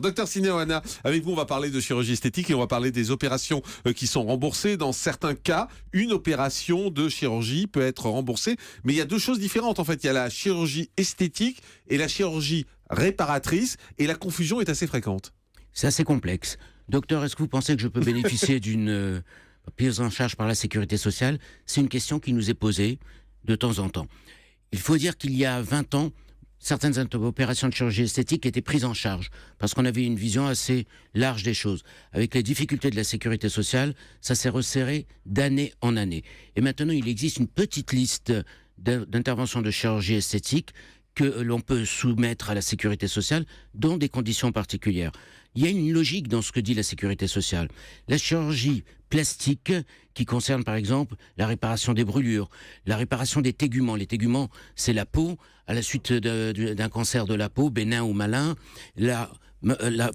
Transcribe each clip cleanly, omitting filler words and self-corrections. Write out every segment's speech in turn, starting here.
Docteur Sidney Ohana, avec vous, on va parler de chirurgie esthétique et on va parler des opérations qui sont remboursées. Dans certains cas, une opération de chirurgie peut être remboursée, mais il y a deux choses différentes. En fait, il y a la chirurgie esthétique et la chirurgie réparatrice, et la confusion est assez fréquente. C'est assez complexe. Docteur, est-ce que vous pensez que je peux bénéficier d'une prise en charge par la sécurité sociale? C'est une question qui nous est posée de temps en temps. Il faut dire qu'il y a 20 ans, certaines opérations de chirurgie esthétique étaient prises en charge parce qu'on avait une vision assez large des choses. Avec les difficultés de la sécurité sociale, ça s'est resserré d'année en année. Et maintenant, il existe une petite liste d'interventions de chirurgie esthétique que l'on peut soumettre à la sécurité sociale dans des conditions particulières. Il y a une logique dans ce que dit la sécurité sociale. La chirurgie plastique, qui concerne par exemple la réparation des brûlures, la réparation des téguments. Les téguments, c'est la peau, à la suite d'un cancer de la peau, bénin ou malin. La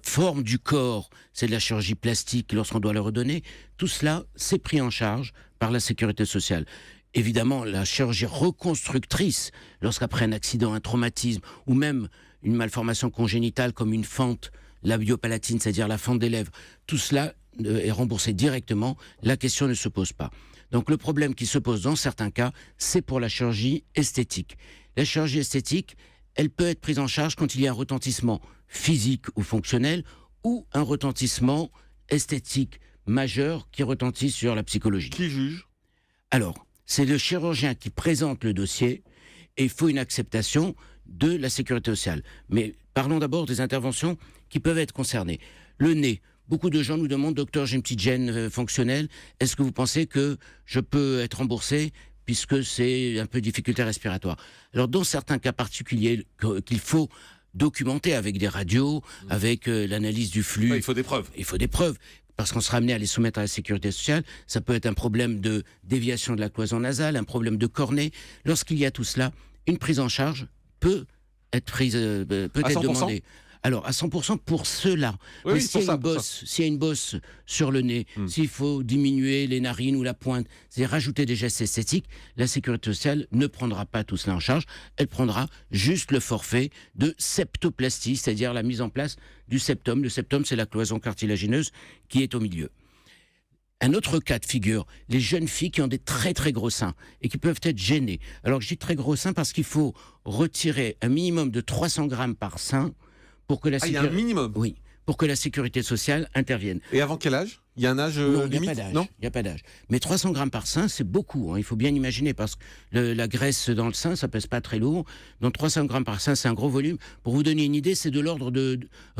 forme du corps, c'est de la chirurgie plastique lorsqu'on doit le redonner. Tout cela, c'est pris en charge par la sécurité sociale. Évidemment, la chirurgie reconstructrice, lorsqu'après un accident, un traumatisme, ou même une malformation congénitale comme une fente labiopalatine, c'est-à-dire la fente des lèvres, tout cela est remboursé directement, la question ne se pose pas. Donc le problème qui se pose dans certains cas, c'est pour la chirurgie esthétique. La chirurgie esthétique, elle peut être prise en charge quand il y a un retentissement physique ou fonctionnel, ou un retentissement esthétique majeur qui retentit sur la psychologie. Qui juge ? Alors, c'est le chirurgien qui présente le dossier et il faut une acceptation de la sécurité sociale. Mais parlons d'abord des interventions qui peuvent être concernées. Le nez. Beaucoup de gens nous demandent, docteur, j'ai une petite gêne fonctionnelle. Est-ce que vous pensez que je peux être remboursé puisque c'est un peu de difficulté respiratoire? Alors, dans certains cas particuliers qu'il faut documenter avec des radios, avec l'analyse du flux. Ouais, il faut des preuves. Il faut des preuves. Parce qu'on sera amené à les soumettre à la sécurité sociale. Ça peut être un problème de déviation de la cloison nasale, un problème de cornée. Lorsqu'il y a tout cela, une prise en charge peut être demandée. Alors, à 100% pour ceux-là. Oui, mais oui, s'il y a une bosse sur le nez, s'il faut diminuer les narines ou la pointe, c'est rajouter des gestes esthétiques, la sécurité sociale ne prendra pas tout cela en charge. Elle prendra juste le forfait de septoplastie, c'est-à-dire la mise en place du septum. Le septum, c'est la cloison cartilagineuse qui est au milieu. Un autre cas de figure, les jeunes filles qui ont des très très gros seins et qui peuvent être gênées. Alors je dis très gros seins parce qu'il faut retirer un minimum de 300 grammes par sein pour que il y a un minimum. Oui, pour que la sécurité sociale intervienne. Et avant quel âge ? Il y a un âge Non, limite ? il n'y a pas d'âge. Mais 300 grammes par sein, c'est beaucoup. Il faut bien imaginer, parce que la graisse dans le sein, ça pèse pas très lourd. Donc 300 grammes par sein, c'est un gros volume. Pour vous donner une idée, c'est de l'ordre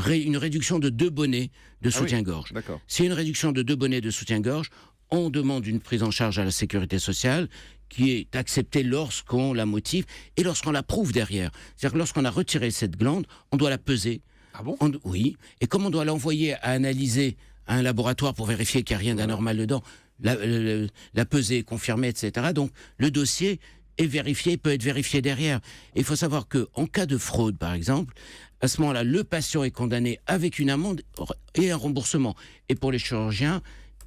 une réduction de 2 bonnets de soutien-gorge. D'accord. C'est une réduction de 2 bonnets de soutien-gorge. On demande une prise en charge à la sécurité sociale qui est acceptée lorsqu'on la motive et lorsqu'on la prouve derrière. C'est-à-dire que lorsqu'on a retiré cette glande, on doit la peser. Ah bon ? Oui. Et comme on doit l'envoyer à analyser à un laboratoire pour vérifier qu'il n'y a rien d'anormal dedans, la peser, confirmer, etc. Donc, le dossier est vérifié, peut être vérifié derrière. Et il faut savoir qu'en cas de fraude, par exemple, à ce moment-là, le patient est condamné avec une amende et un remboursement. Et pour les chirurgiens,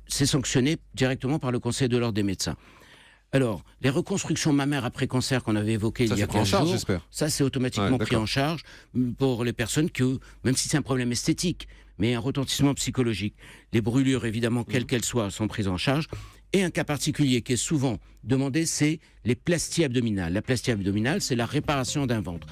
c'est sanctionné directement par le Conseil de l'ordre des médecins. Alors, les reconstructions mammaires après cancer qu'on avait évoquées il y a 15 jours, j'espère. ça c'est automatiquement pris en charge pour les personnes que, même si c'est un problème esthétique, mais un retentissement psychologique. Les brûlures, évidemment, quelles qu'elles soient, sont prises en charge. Et un cas particulier qui est souvent demandé, c'est les plasties abdominales. La plastie abdominale, c'est la réparation d'un ventre.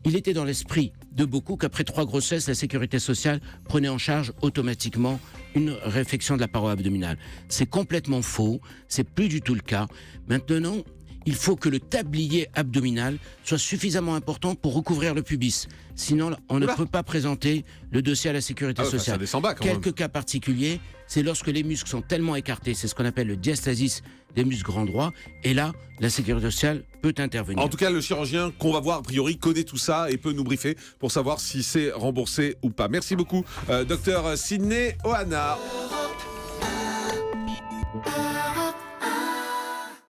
Il était dans l'esprit de beaucoup qu'après 3 grossesses, la sécurité sociale prenait en charge automatiquement une réfection de la paroi abdominale. C'est complètement faux, c'est plus du tout le cas. Maintenant, il faut que le tablier abdominal soit suffisamment important pour recouvrir le pubis. Sinon, on ne peut pas présenter le dossier à la sécurité sociale. Ça descend bas quand même. Quelques cas particuliers, c'est lorsque les muscles sont tellement écartés, c'est ce qu'on appelle le diastasis des muscles grand droit, et là, la sécurité sociale peut intervenir. En tout cas, le chirurgien qu'on va voir, a priori, connaît tout ça et peut nous briefer pour savoir si c'est remboursé ou pas. Merci beaucoup, docteur Sidney Ohana.